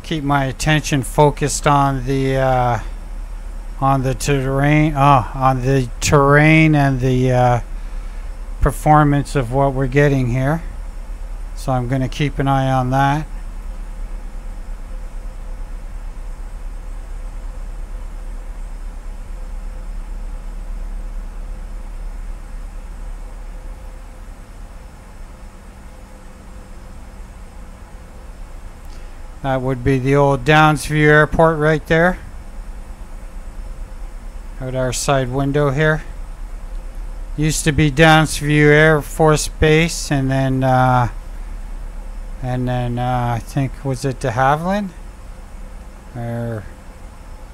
keep my attention focused on the terrain, and the performance of what we're getting here. So I'm gonna keep an eye on that. That would be the old Downsview Airport right there. Out our side window here. Used to be Downsview Air Force Base, and then I think, was it de Havilland? Or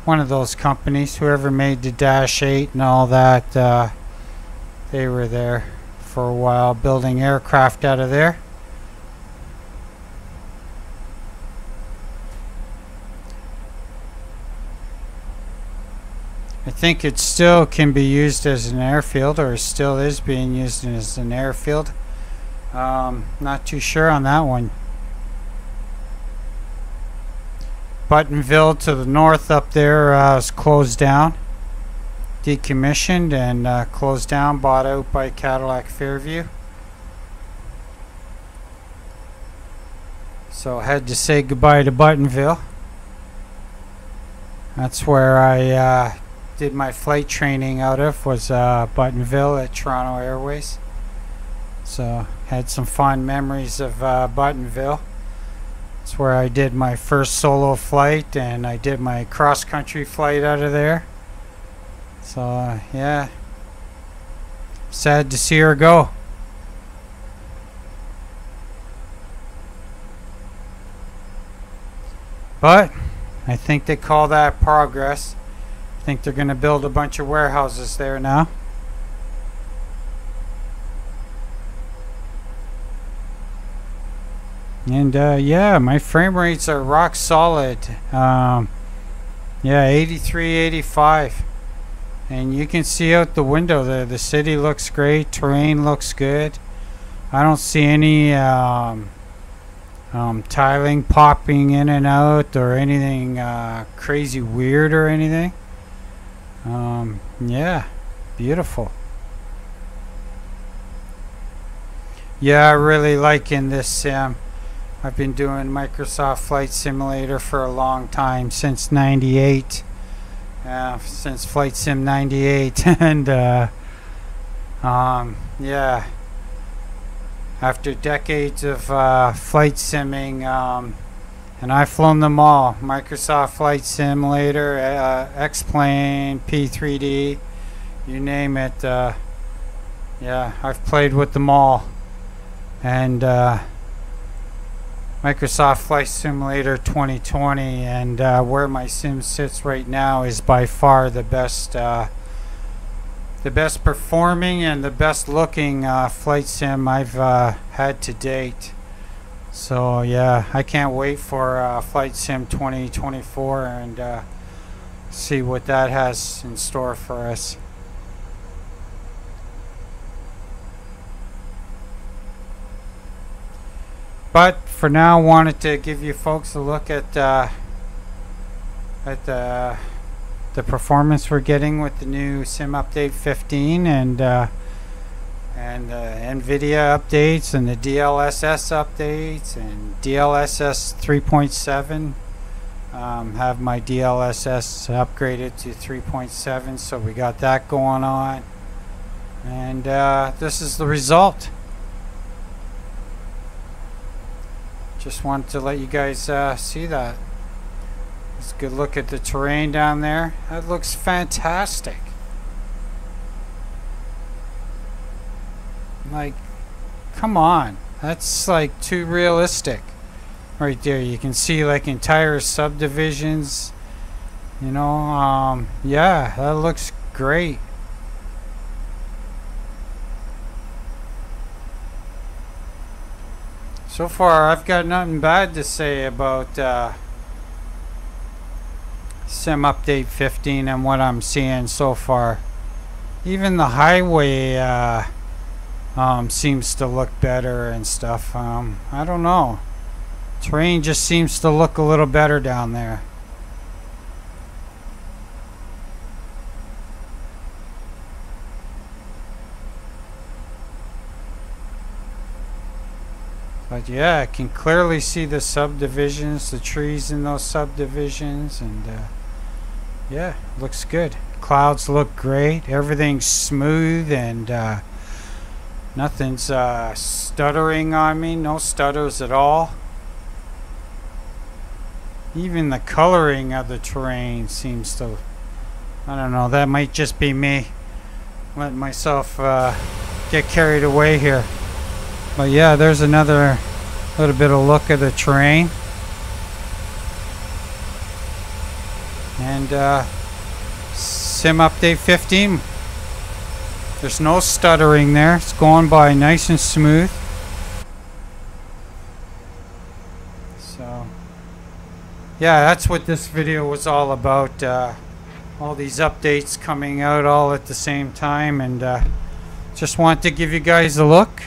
one of those companies, whoever made the Dash 8 and all that, they were there for a while building aircraft out of there. I think it still can be used as an airfield, or still is being used as an airfield. Not too sure on that one. Buttonville to the north up there is closed down, decommissioned, and closed down, bought out by Cadillac Fairview. I think it's still can be used as an airfield, or still is being used as an airfield. Not too sure on that one. Buttonville to the north up there is closed down, decommissioned, and closed down, bought out by Cadillac Fairview. So I had to say goodbye to Buttonville. That's where I did my flight training out of, was Buttonville at Toronto Airways. So had some fond memories of Buttonville. It's where I did my first solo flight, and I did my cross-country flight out of there. So yeah, sad to see her go. But I think they call that progress. I think they're going to build a bunch of warehouses there now. And yeah, my frame rates are rock solid. Yeah, 83, 85. And you can see out the window there, the city looks great, terrain looks good. I don't see any tiling popping in and out or anything crazy weird or anything. Yeah, beautiful. Yeah, I really liking this sim. I've been doing Microsoft Flight Simulator for a long time, since '98. Since Flight Sim 98. And yeah, after decades of flight simming, and I've flown them all: Microsoft Flight Simulator, X-Plane, P3D, you name it. Yeah, I've played with them all. And Microsoft Flight Simulator 2020, and where my sim sits right now is by far the best performing and the best looking flight sim I've had to date. So yeah, I can't wait for Flight Sim 2024 and see what that has in store for us. But for now, I wanted to give you folks a look at the performance we're getting with the new Sim Update 15 and the NVIDIA updates and the DLSS updates and DLSS 3.7. Have my DLSS upgraded to 3.7, so we got that going on. And this is the result. Just wanted to let you guys see that. Let's get a look at the terrain down there. That looks fantastic. Like, come on. That's like too realistic. Right there, you can see like entire subdivisions. You know, yeah, that looks great. So far, I've got nothing bad to say about Sim Update 15 and what I'm seeing so far. Even the highway seems to look better and stuff. I don't know. Terrain just seems to look a little better down there. But yeah, I can clearly see the subdivisions, the trees in those subdivisions, and yeah, looks good. Clouds look great. Everything's smooth, and nothing's stuttering on me. No stutters at all. Even the coloring of the terrain seems to, I don't know, that might just be me letting myself get carried away here. But yeah, there's another little bit of look at the terrain. And Sim Update 15. There's no stuttering there. It's going by nice and smooth. So yeah, that's what this video was all about. All these updates coming out all at the same time, and just want to give you guys a look.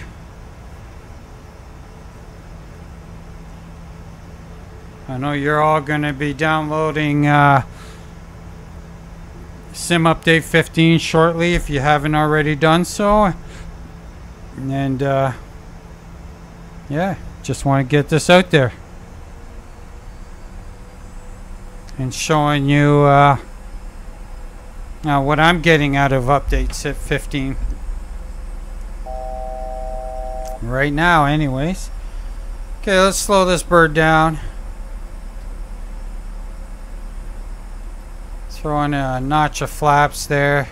I know you're all going to be downloading Sim Update 15 shortly if you haven't already done so. And yeah, just want to get this out there. and showing you what I'm getting out of updates at 15 right now anyways. Okay, let's slow this bird down. Throw in a notch of flaps there.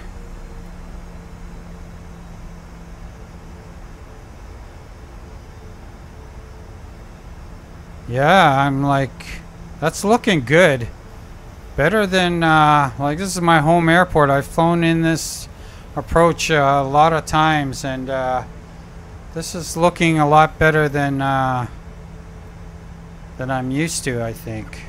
Yeah, I'm like, that's looking good. Better than, like, this is my home airport. I've flown in this approach a lot of times, and this is looking a lot better than I'm used to, I think.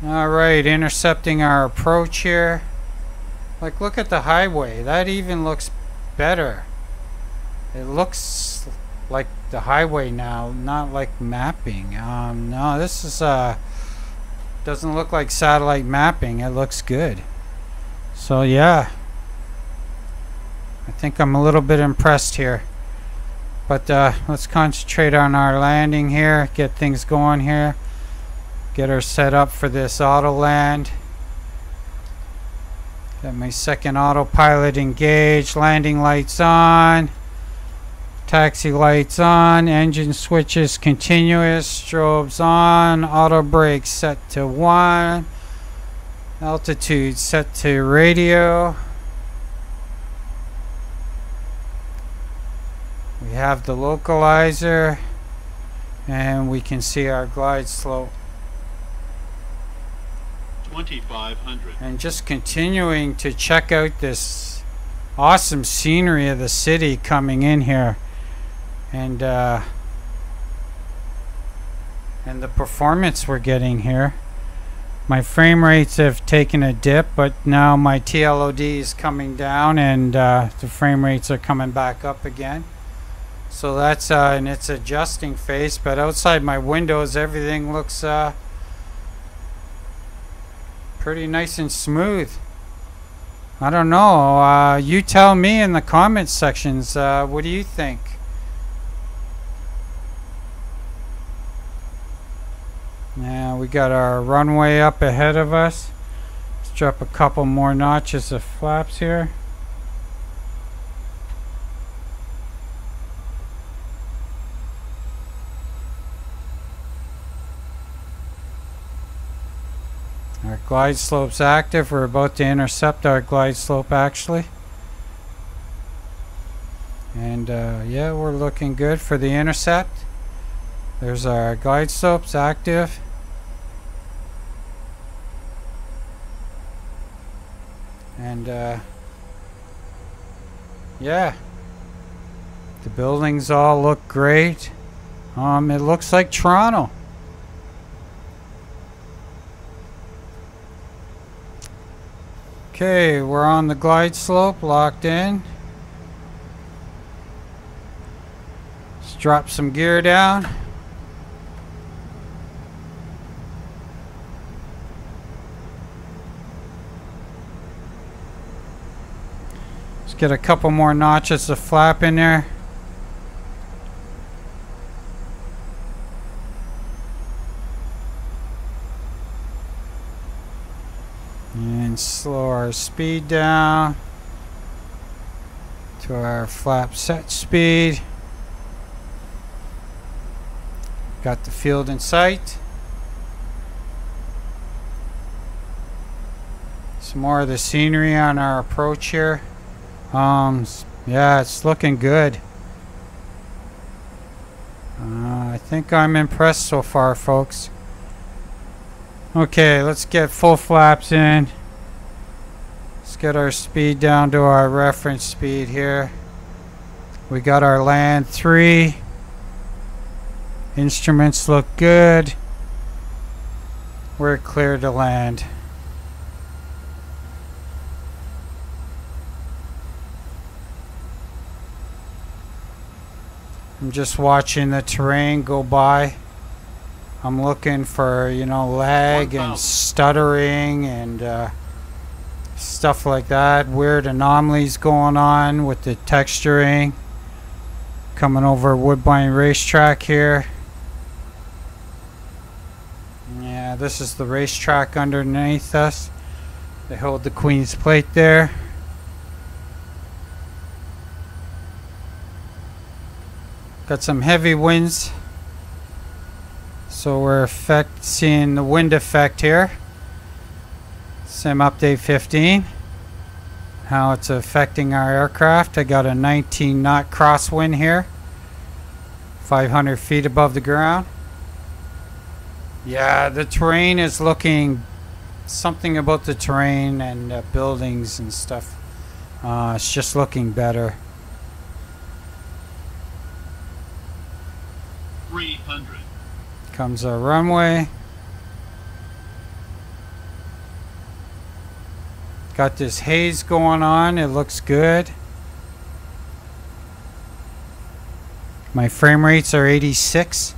Alright, intercepting our approach here. Like, look at the highway. That even looks better. It looks like the highway now, not like mapping. No, this is doesn't look like satellite mapping. It looks good. So yeah, I think I'm a little bit impressed here. But let's concentrate on our landing here, get things going here. Get her set up for this auto land. Got my second autopilot engaged. Landing lights on. Taxi lights on. Engine switches continuous. Strobes on. Auto brakes set to 1. Altitude set to radio. We have the localizer. And we can see our glide slope. 2,500. And just continuing to check out this awesome scenery of the city coming in here, and the performance we're getting here. My frame rates have taken a dip, but now my TLOD is coming down, and the frame rates are coming back up again. So that's in its adjusting phase. But outside my windows, everything looks pretty nice and smooth. I don't know. You tell me in the comments sections. What do you think? Now we got our runway up ahead of us. Let's drop a couple more notches of flaps here. Our glide slope's active. We're about to intercept our glide slope actually. And yeah, we're looking good for the intercept. There's our glide slopes active. And yeah, the buildings all look great. It looks like Toronto. Okay, we're on the glide slope, locked in. Let's drop some gear down. Let's get a couple more notches of flap in there. And slow our speed down to our flap set speed. Got the field in sight. Some more of the scenery on our approach here. Yeah, it's looking good. I think I'm impressed so far, folks. Okay, let's get full flaps in. Let's get our speed down to our reference speed here. We got our land 3. Instruments look good. We're clear to land. I'm just watching the terrain go by. I'm looking for, you know, lag and stuttering and stuff like that. Weird anomalies going on with the texturing. Coming over Woodbine Racetrack here. Yeah, this is the racetrack underneath us. They hold the Queen's Plate there. Got some heavy winds. So we're seeing the wind effect here. Sim update 15. How it's affecting our aircraft. I got a 19 knot crosswind here. 500 feet above the ground. Yeah, the terrain is looking... Something about the terrain and buildings and stuff. It's just looking better. 300. Comes our runway. Got this haze going on. It looks good. My frame rates are 86.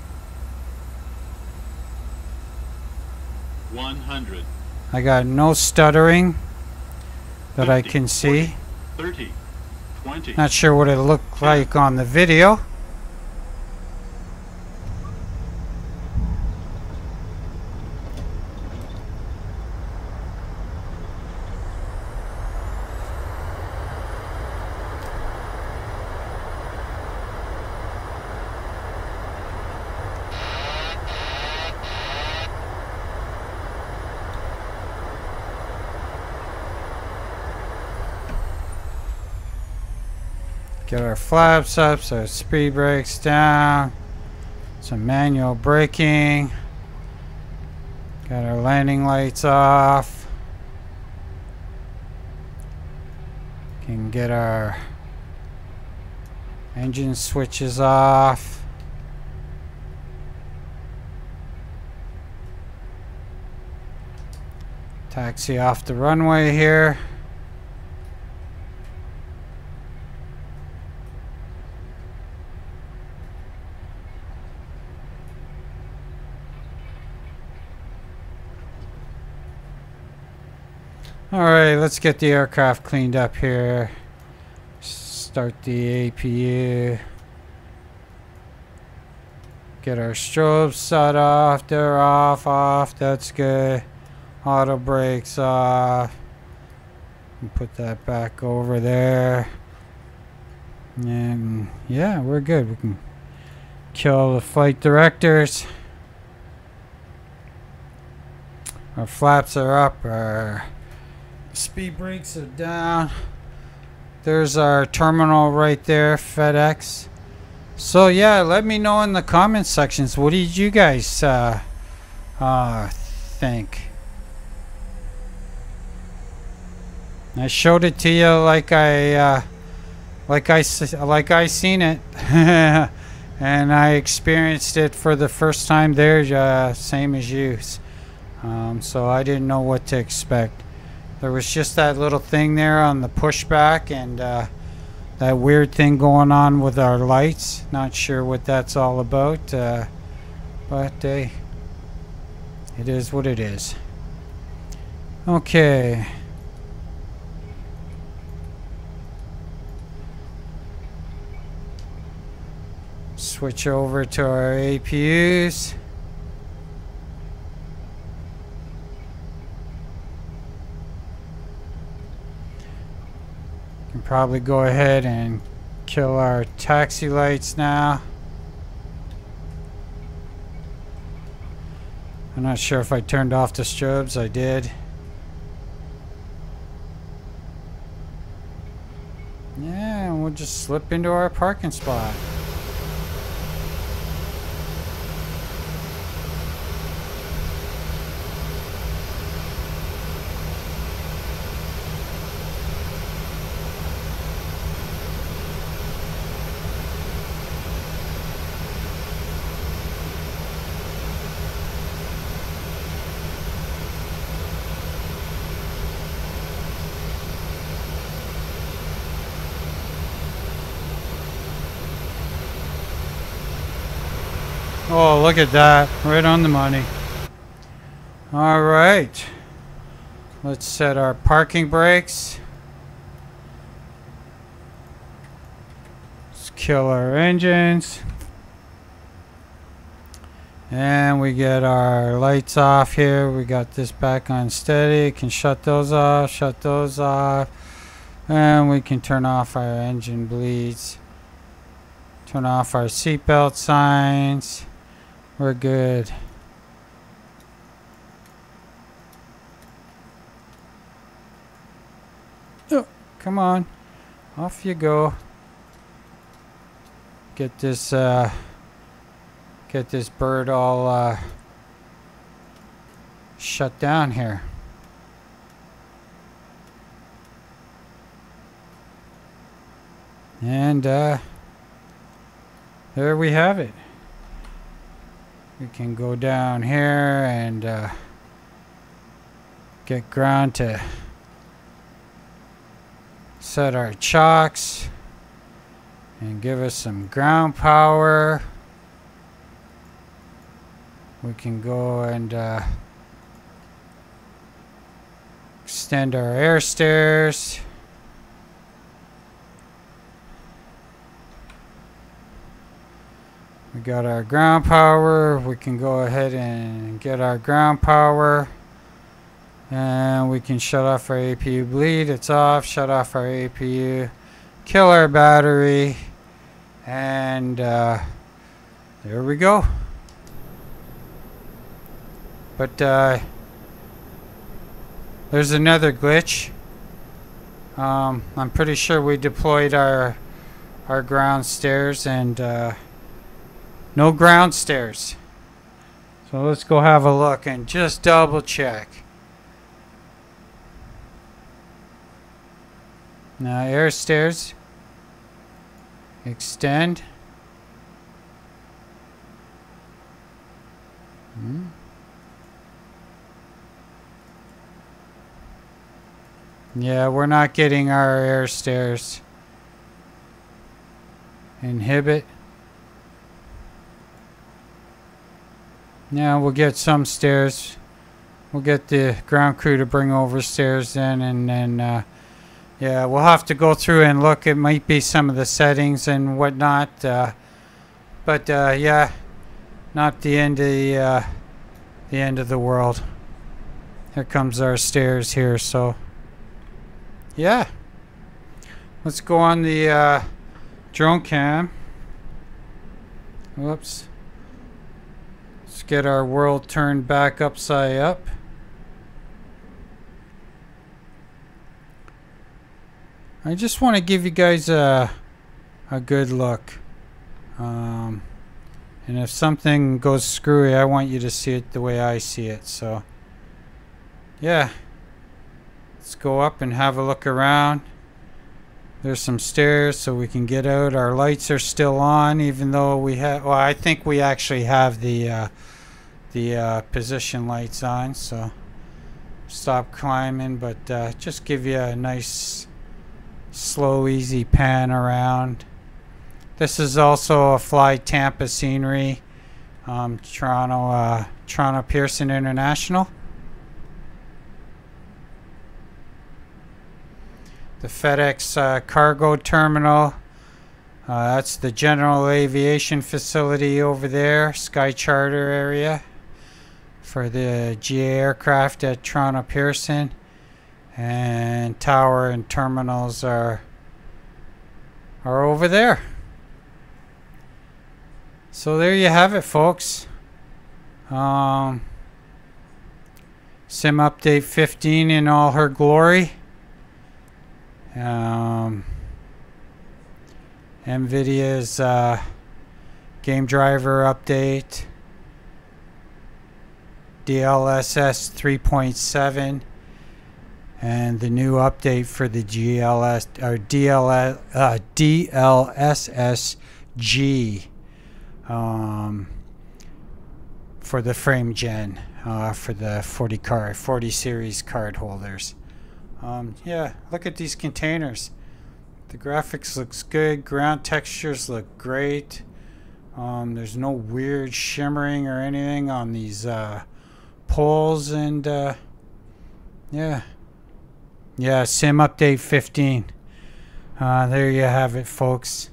100. I got no stuttering that 50, I can see. 30. 20. Not sure what it looked like on the video. Get our flaps up, so speed brakes down, some manual braking, got our landing lights off, can get our engine switches off. Taxi off the runway here. Alright, let's get the aircraft cleaned up here. Start the APU. Get our strobes set off. They're off. That's good. Auto brakes off. And put that back over there. And yeah, we're good. We can kill the flight directors. Our flaps are up. Our speed brakes are down. There's our terminal right there, FedEx. So yeah, let me know in the comment sections, what did you guys think? I showed it to you like I seen it, and I experienced it for the first time there, same as you. So I didn't know what to expect. There was just that little thing there on the pushback and that weird thing going on with our lights. Not sure what that's all about, but hey, it is what it is. Okay. Switch over to our APUs. Can probably go ahead and kill our taxi lights now. I'm not sure if I turned off the strobes. I did. Yeah, and we'll just slip into our parking spot. Oh, look at that. Right on the money. All right. Let's set our parking brakes. Let's kill our engines. And we get our lights off here. We got this back on steady. Can shut those off, and we can turn off our engine bleeds. Turn off our seatbelt signs. We're good. Oh, come on. Off you go. Get this bird all shut down here. And there we have it. We can go down here and get ground to set our chocks and give us some ground power. We can go and extend our air stairs. We got our ground power. We can go ahead and get our ground power. And we can shut off our APU bleed. It's off. Shut off our APU. Kill our battery. And there we go. But there's another glitch. I'm pretty sure we deployed our ground stairs and no ground stairs. So let's go have a look and just double check. Now air stairs. Extend. Yeah, we're not getting our air stairs. Inhibit. Now we'll get some stairs. We'll get the ground crew to bring over stairs then, and then yeah, we'll have to go through and look. It might be some of the settings and whatnot, but yeah, not the end of the world. Here comes our stairs here, so yeah. Let's go on the drone cam. Whoops. Let's get our world turned back upside up. I just want to give you guys a good look. And if something goes screwy, I want you to see it the way I see it. So, yeah. Let's go up and have a look around. There's some stairs so we can get out. Our lights are still on, even though we have... Well, I think we actually have the position lights on. So, stop climbing, but just give you a nice... slow, easy pan around. This is also a Fly Tampa scenery. Toronto Pearson International. The FedEx cargo terminal. That's the general aviation facility over there. Sky Charter area for the GA aircraft at Toronto Pearson. And tower and terminals are over there. So there you have it, folks. Sim Update 15 in all her glory. NVIDIA's game driver update. DLSS 3.7. And the new update for the DLSSG for the frame gen for the 40 series card holders. Yeah, look at these containers. The graphics looks good. Ground textures look great. There's no weird shimmering or anything on these poles, and yeah, sim update 15. There you have it, folks.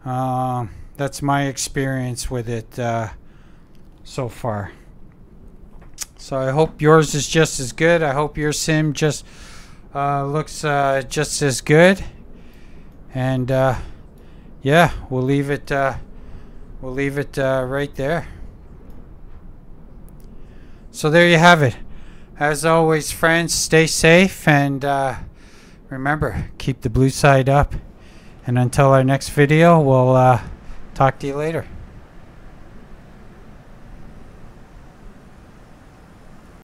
That's my experience with it so far. So I hope yours is just as good. I hope your sim just looks just as good. And yeah, we'll leave it right there. So there you have it. As always, friends, stay safe, and remember, keep the blue side up. And until our next video, we'll talk to you later.